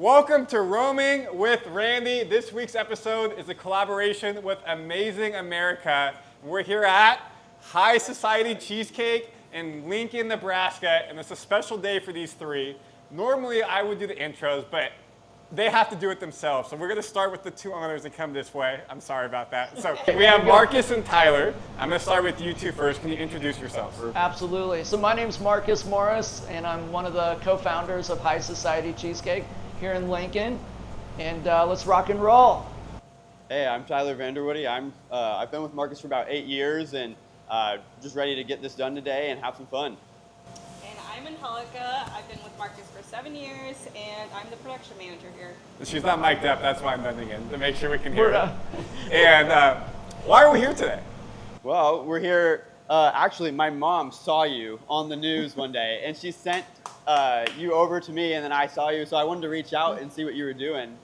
Welcome to Roaming with Randy. This week's episode is a collaboration with Amazing America. We're here at High Society Cheesecake in Lincoln, Nebraska, and it's a special day for these three. Normally, I would do the intros, but they have to do it themselves. So we're going to start with the two owners and come this way. I'm sorry about that. So we have Marcus and Tyler. I'm going to start with you two first. Can you introduce yourselves? Absolutely. So my name's Marcus Morris, and I'm one of the co-founders of High Society Cheesecake here in Lincoln, and let's rock and roll. Hey, I'm Tyler Vanderwoody. I've been with Marcus for about 8 years and just ready to get this done today and have some fun. And I'm Angelica. I've been with Marcus for 7 years, and I'm the production manager here. She's not mic'd up, that's why I'm bending in, to make sure we can hear her. And why are we here today? Well, we're here, actually my mom saw you on the news one day and she sent you over to me, and then I saw you, so I wanted to reach out and see what you were doing.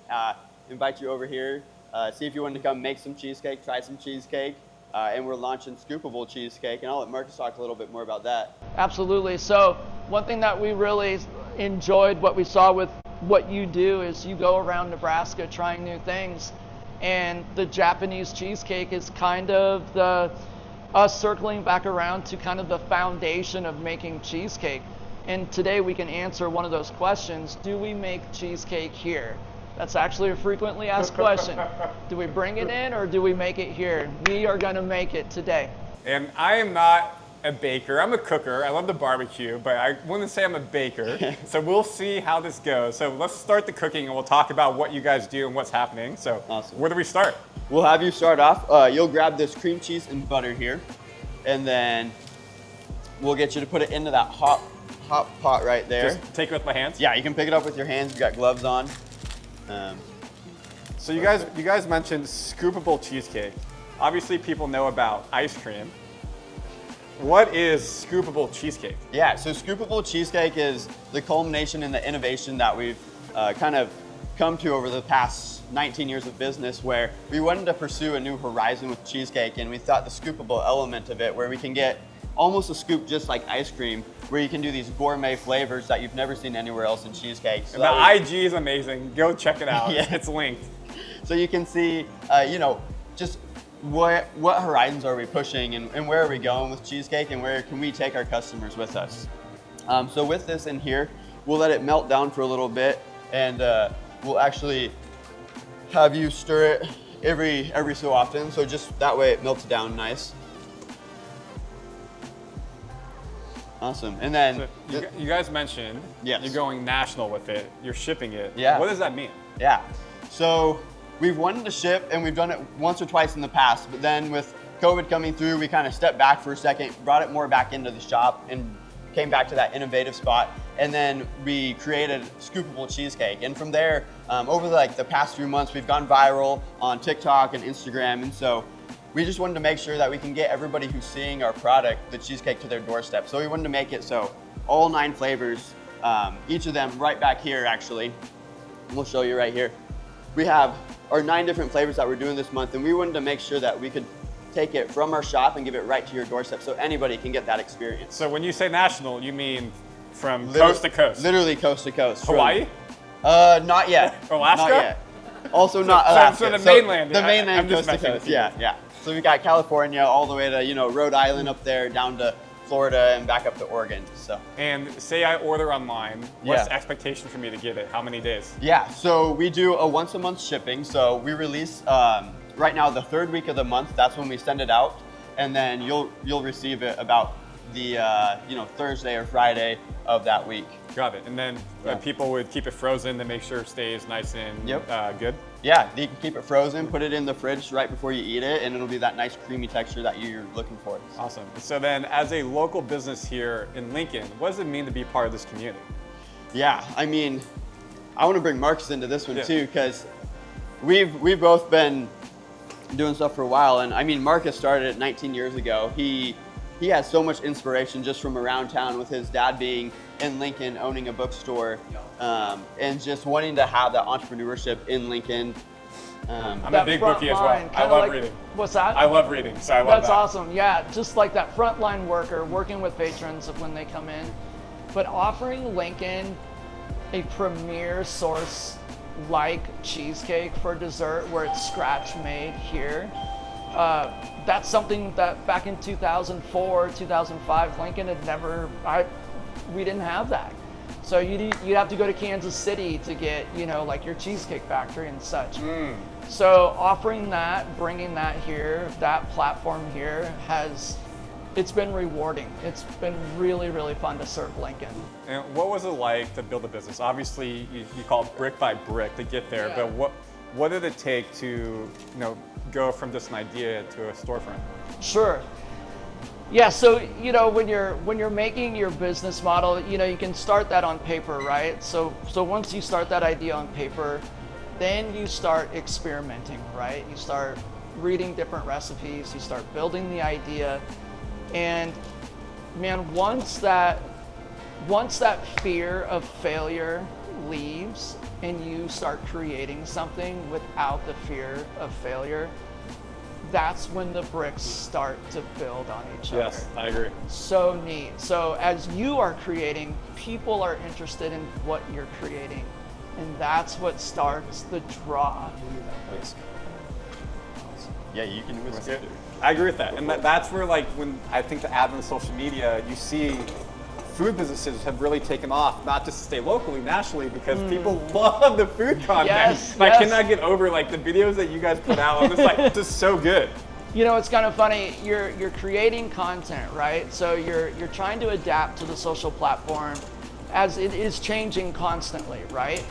Invite you over here, see if you wanted to come make some cheesecake, try some cheesecake, and we're launching Scoopable Cheesecake, and I'll let Marcus talk a little bit more about that. Absolutely. So one thing that we really enjoyed what we saw with what you do is you go around Nebraska trying new things, and the Japanese cheesecake is kind of us circling back around to kind of the foundation of making cheesecake. And today we can answer one of those questions. Do we make cheesecake here? That's actually a frequently asked question. Do we bring it in or do we make it here? We are going to make it today. And I am not a baker. I'm a cooker. I love the barbecue, but I wouldn't say I'm a baker. So we'll see how this goes. So let's start the cooking and we'll talk about what you guys do and what's happening. So Awesome. Where do we start? We'll have you start off. You'll grab this cream cheese and butter here, and then we'll get you to put it into that hot pot right there. Just take it with my hands? Yeah, you can pick it up with your hands. You got gloves on. So you guys mentioned Scoopable Cheesecake. Obviously people know about ice cream. What is Scoopable Cheesecake? Yeah, so Scoopable Cheesecake is the culmination in the innovation that we've kind of come to over the past 19 years of business, where we wanted to pursue a new horizon with cheesecake, and we thought the scoopable element of it, where we can get almost a scoop just like ice cream, where you can do these gourmet flavors that you've never seen anywhere else in cheesecake. So the IG is amazing. Go check it out. Yeah. It's linked. So you can see, just what horizons are we pushing, and where are we going with cheesecake, and where can we take our customers with us. So with this in here, we'll let it melt down for a little bit, and we'll actually have you stir it every so often, so just that way it melts down nice. Awesome. And then So you guys mentioned Yes. you're going national with it. You're shipping it. Yeah. What does that mean? Yeah. So we've wanted to ship, and we've done it once or twice in the past, but then with COVID coming through, we kind of stepped back for a second, brought it more back into the shop, and came back to that innovative spot. And then we created Scoopable Cheesecake. And from there, over the past few months, we've gone viral on TikTok and Instagram. And so we just wanted to make sure that we can get everybody who's seeing our product, the cheesecake, to their doorstep. So we wanted to make it so all 9 flavors, each of them right back here actually, and we'll show you right here. We have our 9 different flavors that we're doing this month, and we wanted to make sure that we could take it from our shop and give it right to your doorstep so anybody can get that experience. So when you say national, you mean from coast to coast? Literally coast to coast. Hawaii? Not yet. Alaska? Not yet. Also not Alaska. So the mainland. The mainland I'm just coast to messing coast. with you. Yeah. So we got California all the way to Rhode Island up there, down to Florida, and back up to Oregon. So. And say I order online, what's Yeah. the expectation for me to get it? How many days? Yeah. So we do a once a month shipping. So we release right now the 3rd week of the month. That's when we send it out, and then you'll receive it about the Thursday or Friday of that week. Got it. And then Yeah. people would keep it frozen to make sure it stays nice and good? Yeah, you can keep it frozen, put it in the fridge right before you eat it, and it'll be that nice creamy texture that you're looking for. Awesome. So then as a local business here in Lincoln, what does it mean to be part of this community? Yeah, I mean, I want to bring Marcus into this one Yeah. too, because we've both been doing stuff for a while, and I mean, Marcus started it 19 years ago. He has so much inspiration just from around town, with his dad being in Lincoln, owning a bookstore, and just wanting to have that entrepreneurship in Lincoln. I'm a big bookie as well. I love reading. What's that? I love reading, so I love That's that. awesome. Yeah, just like that frontline worker working with patrons when they come in, but offering Lincoln a premier source like cheesecake for dessert where it's scratch made here. That's something that back in 2004, 2005, Lincoln had never, we didn't have that. So you'd have to go to Kansas City to get, like your Cheesecake Factory and such. So offering that, bringing that here, that platform here it's been rewarding. It's been really, really fun to serve Lincoln. And what was it like to build a business? Obviously, you call it brick by brick to get there, Yeah. but what did it take to go from just an idea to a storefront? Sure. Yeah, so when you're making your business model, you can start that on paper, right? So once you start that idea on paper, then you start experimenting, right? You start reading different recipes, you start building the idea, and man, once that fear of failure leaves and you start creating something without the fear of failure, that's when the bricks start to build on each other. Yes, I agree. So neat. So as you are creating, people are interested in what you're creating. And that's what starts the draw. Yeah, you can whisk it. I agree with that. And that's where, when I think the advent of social media, you see food businesses have really taken off, not just to stay locally, nationally, because people love the food content. Yes, I yes. cannot get over the videos that you guys put out. I'm just this is so good. It's kind of funny. You're creating content, right? So you're trying to adapt to the social platform as it is changing constantly, right?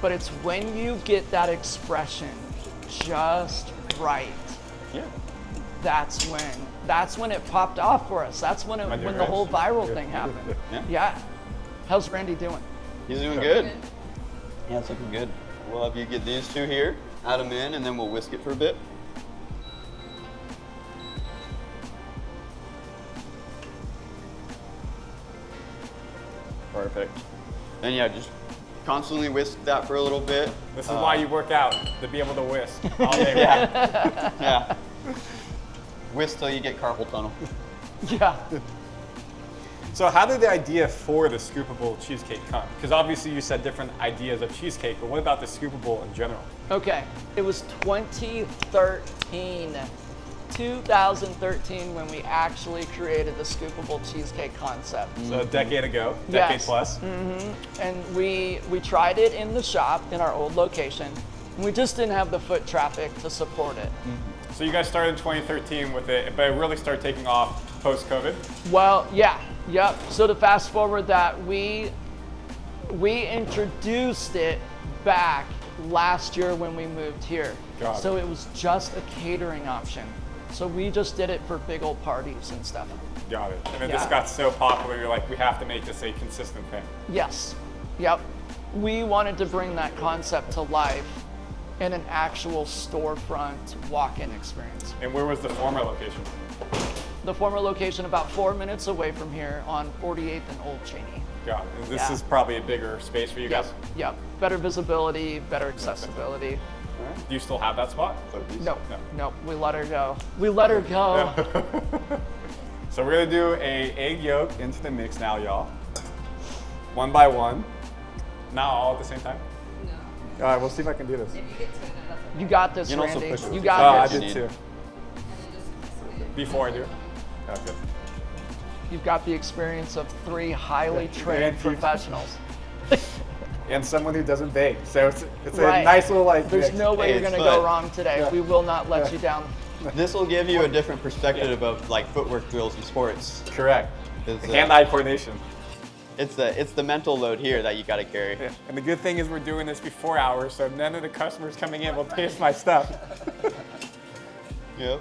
But it's when you get that expression just right. Yeah. That's when it popped off for us. That's when the whole viral thing happened. Yeah. How's Randy doing? He's doing good. Yeah, it's looking good. We'll have you get these two here, add them in, and then we'll whisk it for a bit. Perfect. And yeah, just constantly whisk that for a little bit. This is why you work out, to be able to whisk all day long. Yeah. Whisk till you get carpal tunnel. Yeah. So how did the idea for the Scoopable Cheesecake come? Because obviously you said different ideas of cheesecake, but what about the Scoopable in general? Okay. It was 2013 when we actually created the Scoopable Cheesecake concept. So a decade ago, decade Yes. plus. And we tried it in the shop in our old location. And we just didn't have the foot traffic to support it. So you guys started in 2013 with it, but it really started taking off post-COVID? Well, yeah, yep. So to fast forward that, we introduced it back last year when we moved here. Got it. So it was just a catering option. So we just did it for big old parties and stuff. Got it. And it Yeah. just got so popular, you're like, we have to make this a consistent thing. Yes, yep. We wanted to bring that concept to life in an actual storefront walk-in experience. And where was the former location? The former location about 4 minutes away from here on 48th and Old Cheney. Got it. And this Yeah. is probably a bigger space for you guys? Yep. Better visibility, better accessibility. Do you still have that spot? No, we let her go. We let her go. So we're gonna do a egg yolk into the mix now, y'all. One by one. Not all at the same time? No. All right, we'll see if I can do this. If you get to it, that's You got this, You can also Randy. push it. You Oh, got I this. did too. and then just whisk it. Before I do. Okay. You've got the experience of 3 highly trained And people. professionals. And someone who doesn't bake. So it's a Right. nice little There's mix. no way Hey, you're it's gonna go fun. wrong today. We will not let you down. This will give you a different perspective of footwork drills and sports. Correct. It's, Hand-eye coordination. It's the mental load here that you got to carry. Yeah. And the good thing is we're doing this before hours, so none of the customers coming in will taste my stuff. Yep.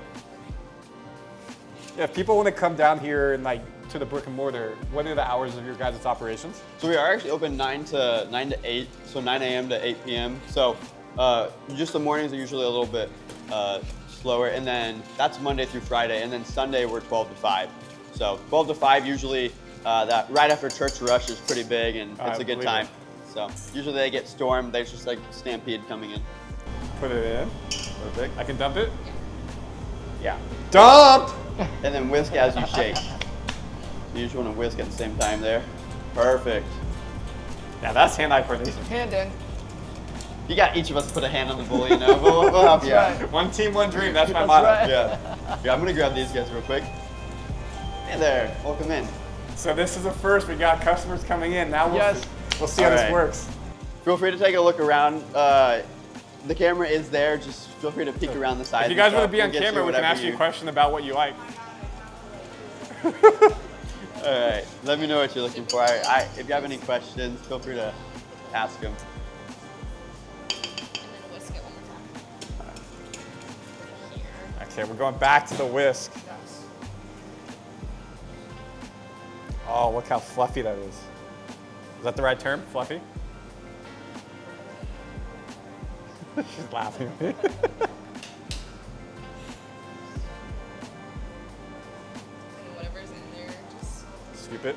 Yeah, if people want to come down here and to the brick and mortar, what are the hours of your guys' operations? So we are actually open 9 to 8, so 9 a.m. to 8 p.m. So just the mornings are usually a little bit slower, and then that's Monday through Friday, and then Sunday we're 12 to 5. So 12 to 5 usually that right after church rush is pretty big, and it's a good believe time. it. So usually they get stormed. There's just stampede coming in. Put it in. Perfect. I can dump it? Yeah. Dumped! And then whisk as you shake. You just want to whisk at the same time there. Perfect. Yeah, that's hand-eye coordination. Hand in. You got each of us to put a hand on the bull, you know. We'll help you out. right. One team, one dream. That's my That's motto. right. Yeah, I'm gonna grab these guys real quick. Hey there, welcome in. So this is a first. We got customers coming in. Now Yes. we'll see how this Alright. works. Feel free to take a look around. The camera is there. Just feel free to peek around the sides. If you guys want and to be on stuff. We'll get camera, we can whatever ask you a question about what you like. All right, let me know what you're looking for. If you have any questions, feel free to ask them. And then whisk it one more time. Here. Okay, we're going back to the whisk. Oh, look how fluffy that is. Is that the right term? Fluffy? She's laughing at me. And whatever's in there, just Scoop it.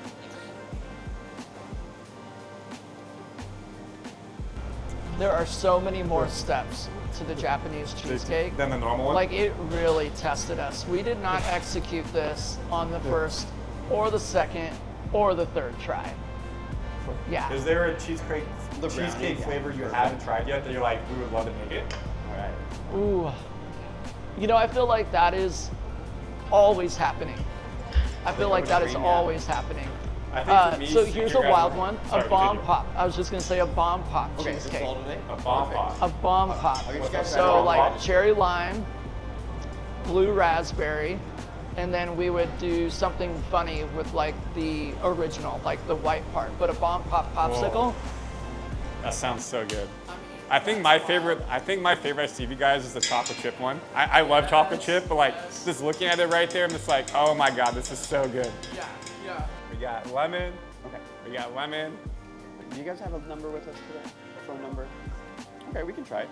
There are so many more steps to the Japanese cheesecake. Than the normal one? Like, it really tested us. We did not execute this on the first or the second or the third try. Yeah. Is there a cheesecake brownie, yeah. flavor you haven't tried yet that you're like, we would love to make it? All right. Ooh. You know, I feel like that is always happening. I feel like that is always happening. I think for me, So here's a secret wild recipe- one, Sorry, a bomb continue. pop. I was just gonna say a bomb pop Okay, is this cheesecake. all today? A bomb pot. A bomb pop. Okay, just guys So bomb like pop. cherry lime, blue raspberry, and then we would do something funny with like the original, like the white part. But a bomb pop popsicle. That sounds so good. I think my favorite I see you guys is the chocolate chip one. I love chocolate chip, but like just looking at it right there, I'm just like, oh my god, this is so good. Yeah, yeah. We got lemon. Okay. We got lemon. Do you guys have a number with us today? A phone number? Okay, we can try it.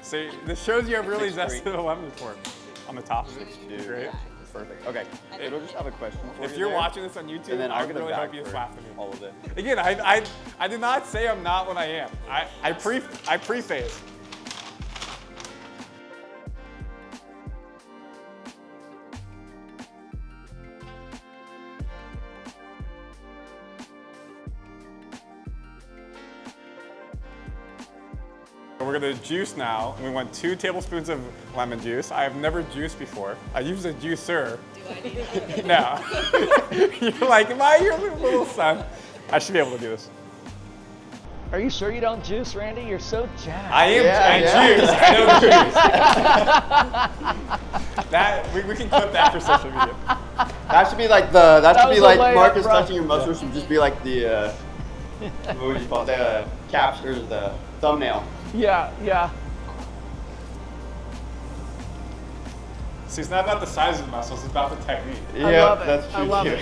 See, this shows you have really 6'3". zested the lemon form on the top. 6'2". Great. Perfect. Okay. It'll just have a question for If you you're there, watching this on YouTube, and then I I'll get really a hope bag you just for laugh at me. all of it. Again, I did not say I'm not what I am. I preface. We're gonna juice now. We want 2 tablespoons of lemon juice. I have never juiced before. I use a juicer. do I need that? No. You're like, am I your little son? I should be able to do this. Are you sure you don't juice, Randy? You're so jacked. I am Yeah, I juice. That we can clip that for social media. That should be like the. That should was be a like layup, Marcus bro. touching your muscles should just be like the. What would you call it? The capture, the thumbnail. Yeah, yeah. See, it's not about the size of the muscles, it's about the technique. Yeah, love it. that's true I love too.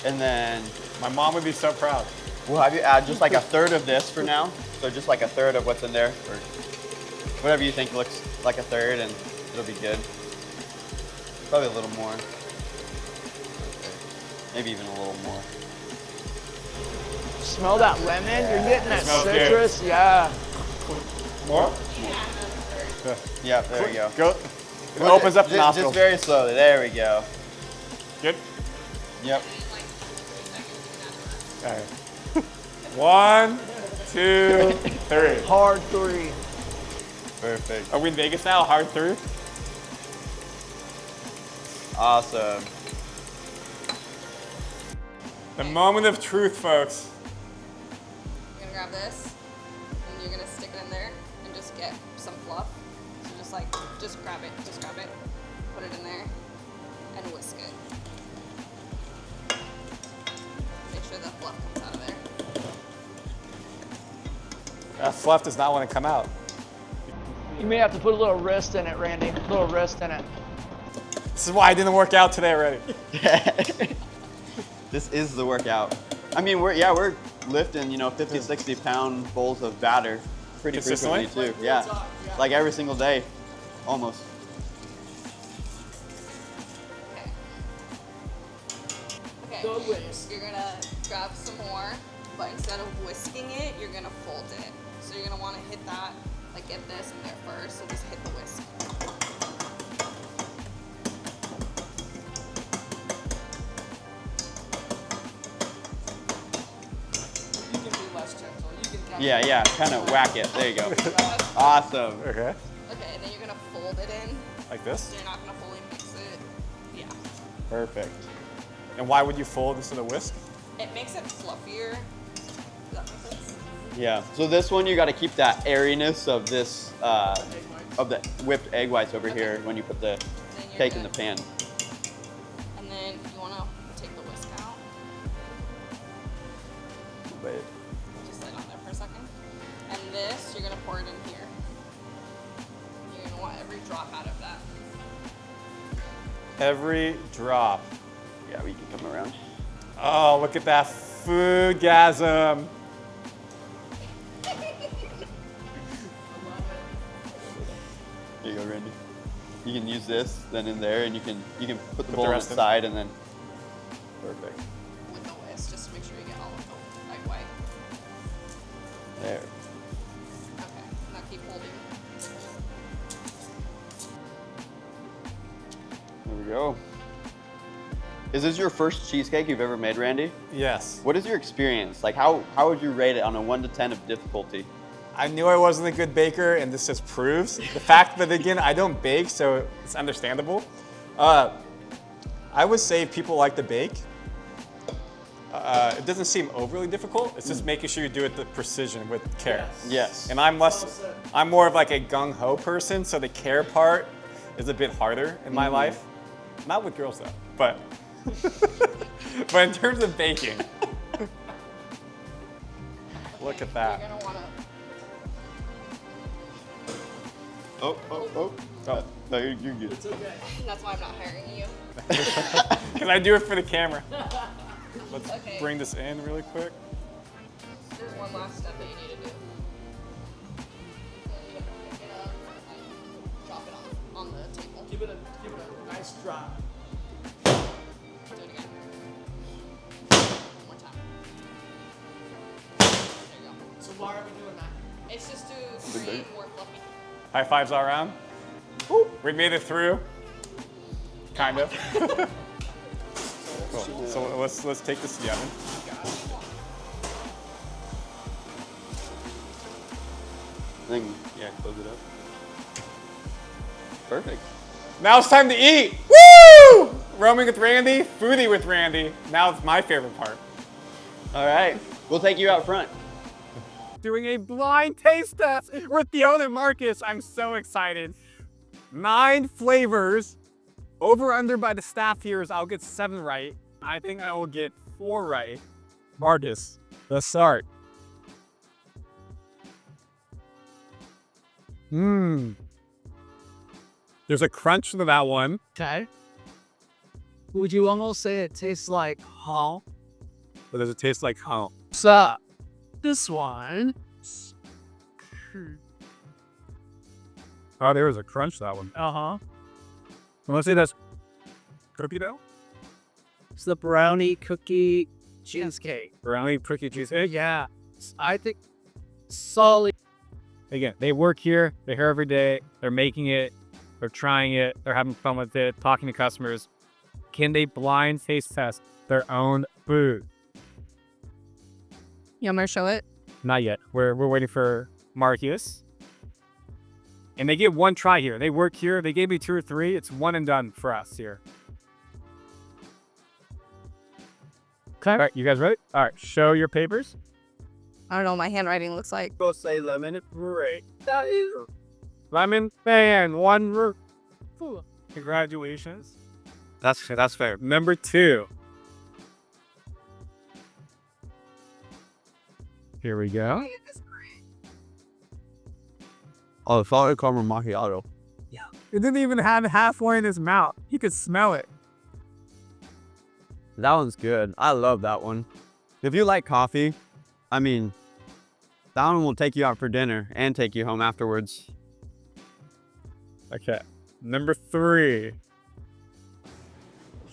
And then My mom would be so proud. we'll have you add just like a third of this for now. So just like a third of what's in there, or whatever you think looks like a third, and it'll be good. Probably a little more. Maybe even a little more. Smell that lemon? You're getting that smells good. citrus? Yeah. More? Yeah, there we go. Go. It opens up the just nostrils. very slowly. There we go. Good? Yep. All right. 1, 2, 3. Hard 3. Perfect. Are we in Vegas now? Hard 3? Awesome. The moment of truth, folks. You're gonna grab this, and you're gonna stick it in there, and just get some fluff. So just grab it, put it in there, and whisk it. Make sure the fluff comes out of there. That fluff does not want to come out. You may have to put a little wrist in it, Randy. A little wrist in it. This is why I didn't work out today already. This is the workout. I mean, we're lifting, 50, 60 pound bowls of batter pretty Consistently? frequently too. Yeah. Like every single day, almost. The whisk. You're gonna grab some more, but instead of whisking it, you're gonna fold it. So you're gonna wanna hit that, like get this in there first, so just hit the whisk. You can be less gentle. You can kind Yeah, kind of whack it. There you go. Awesome. Okay. Okay, and then you're gonna fold it in. Like this? So you're not gonna fully mix it. Yeah. Perfect. And why would you fold this in a whisk? It makes it fluffier. Does that make sense? Yeah. So this one, you got to keep that airiness of this, of the whipped egg whites over here when you put the Then you're cake in good. the pan. And then you wanna take the whisk out. Wait. Just let it on there for a second. And this, you're gonna pour it in here. You're gonna want every drop out of that. Every drop. Yeah, we can come around. Oh, look at that foodgasm. There you go, Randy. You can use this, then in there, and you can put the the bowl on the rest in. side, and then perfect. With the whisk, just to make sure you get all of the egg white. There. Okay, now keep holding. There we go. Is this your first cheesecake you've ever made, Randy? Yes. What is your experience? Like, how would you rate it on a 1 to 10 of difficulty? I knew I wasn't a good baker, and this just proves the fact that, again, I don't bake, so it's understandable. I would say if people like to bake, it doesn't seem overly difficult. It's just making sure you do it with precision, with care. Yes. And I'm more of like a gung-ho person, so the care part is a bit harder in my life. Not with girls though, but but in terms of baking, look at that. You're gonna wanna. Oh. Oh. No, you're good. It's okay. That's why I'm not hiring you. Can I do it for the camera? Let's Okay. bring this in really quick. There's one last step that you need to do. You're gonna pick it up and drop it on the table. Give it a nice drop. Do it again. One more time. There you go. So why are we doing that? It's just to create more fluffy. High fives all around. We made it through. Kind of. Cool. So let's take this to the oven. Then, yeah, close it up. Perfect. Now it's time to eat. Woo! Roaming with Randy, foodie with Randy. Now it's my favorite part. All right. We'll take you out front. Doing a blind taste test with Fiona and Marcus. I'm so excited. 9 flavors. Over under by the staff here is I'll get 7 right. I think I will get 4 right. Marcus, let's start. There's a crunch to that one. Okay. Would you almost say it tastes like home? But does it taste like home? So, this one. Oh, there was a crunch to that one. Uh-huh. I'm gonna say that's cookie dough? It's the brownie cookie cheesecake. Brownie cookie cheesecake? Yeah. I think solid. Again, they work here, they're here every day, they're making it, they're trying it, they're having fun with it, talking to customers. Can they blind taste test their own food? You want me to show it? Not yet. We're waiting for Marcus. And they get 1 try here. They work here, they gave me 2 or 3. It's 1 and done for us here. Okay. All right, you guys ready? All right, show your papers. I don't know what my handwriting looks like. Go say lemon parade. That is. Lemon fan 1. Congratulations. That's fair. Number 2. Here we go. Oh, the salted caramel macchiato. It didn't even have halfway in his mouth. He could smell it. That one's good. I love that one. If you like coffee, I mean, that one will take you out for dinner and take you home afterwards. Okay. Number 3.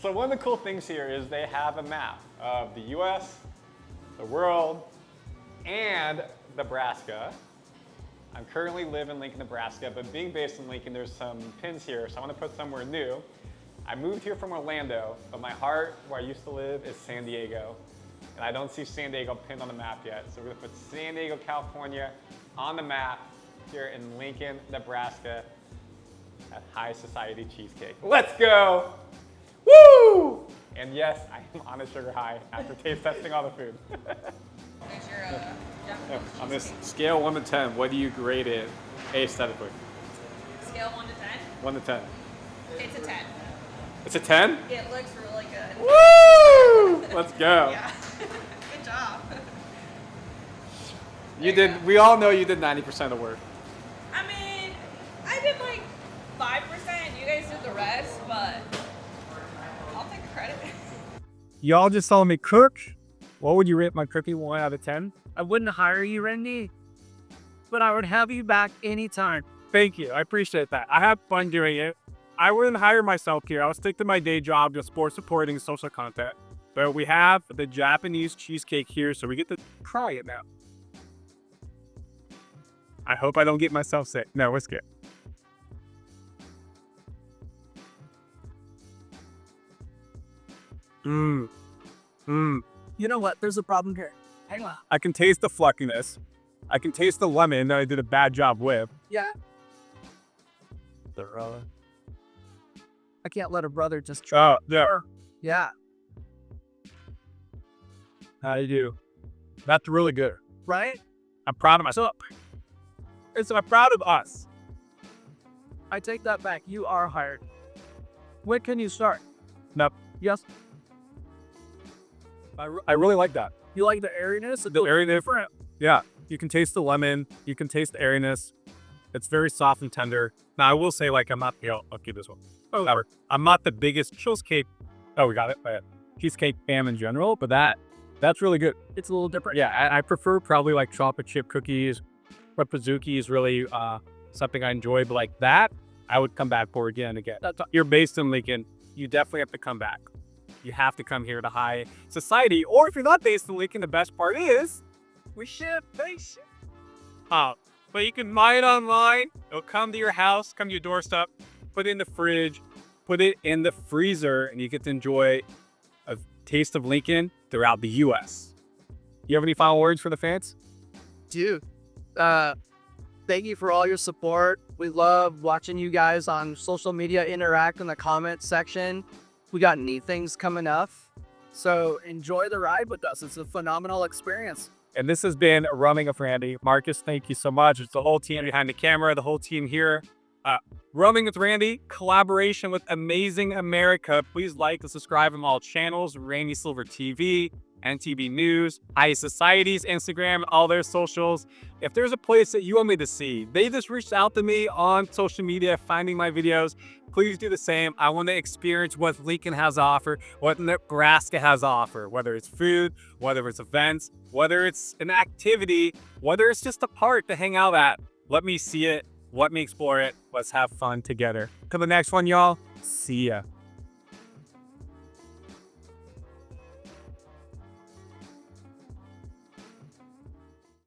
So one of the cool things here is they have a map of the US, the world, and Nebraska. I currently live in Lincoln, Nebraska, but being based in Lincoln, there's some pins here, so I want to put somewhere new. I moved here from Orlando, but my heart, where I used to live, is San Diego. And I don't see San Diego pinned on the map yet, so we're gonna put San Diego, California on the map here in Lincoln, Nebraska at High Society Cheesecake. Let's go! Woo! And yes, I am on a sugar high after taste testing all the food. There's your Japanese On this cheesecake. scale 1 to 10, what do you grade it aesthetically? Scale 1 to 10. 1 to 10. It's a 10. It's a 10? It looks really good. Woo! Let's go. Yeah. Good job. You did, we all know you did 90% of the work. I mean, I did like 5%. You guys did the rest, but I'll take credit. Y'all just saw me cook. What would you rate my cookie 1 out of 10? I wouldn't hire you, Randy, but I would have you back anytime. Thank you. I appreciate that. I have fun doing it. I wouldn't hire myself here. I'll stick to my day job, just sport supporting social content. But we have the Japanese cheesecake here, so we get to try it now. I hope I don't get myself sick. No, it's good. Mmm. Mmm. You know what? There's a problem here. Hang on. I can taste the fluffiness. I can taste the lemon that I did a bad job with. Yeah. I can't let a brother just try. Oh, yeah. Yeah. How do you do? That's really good. Right? I'm proud of myself. I'm proud of us. I take that back. You are hired. When can you start? Nope. Yes. I really like that. You like the airiness? The very different. Yeah. You can taste the lemon. You can taste the airiness. It's very soft and tender. Now, I will say, like, I'm not, I'll keep this one. Oh, whatever. I'm not the biggest cheesecake. Oh, we got it. Cheesecake fan in general, but that's really good. It's a little different. Yeah, I prefer probably like chocolate chip cookies. But Pazuki is really something I enjoy. But like that, I would come back for again and again. You're based in Lincoln. You definitely have to come back. You have to come here to High Society. Or if you're not based in Lincoln, the best part is we ship. They ship. But you can buy it online. It'll come to your house, come to your doorstep, put it in the fridge, put it in the freezer, and you get to enjoy a taste of Lincoln throughout the U.S. You have any final words for the fans? Dude, thank you for all your support. We love watching you guys on social media interact in the comment section. We got neat things coming up. So enjoy the ride with us. It's a phenomenal experience. And this has been Roaming with Randy. Marcus, thank you so much. It's the whole team behind the camera, the whole team here. Roaming with Randy, collaboration with Amazing America. Please like and subscribe on all channels. Randy Silver TV, NTV News, High Society's Instagram, all their socials. If there's a place that you want me to see, they just reached out to me on social media, finding my videos. Please do the same. I want to experience what Lincoln has to offer, what Nebraska has to offer, whether it's food, whether it's events, whether it's an activity, whether it's just a park to hang out at. Let me see it. Let me explore it. Let's have fun together. Till the next one, y'all. See ya.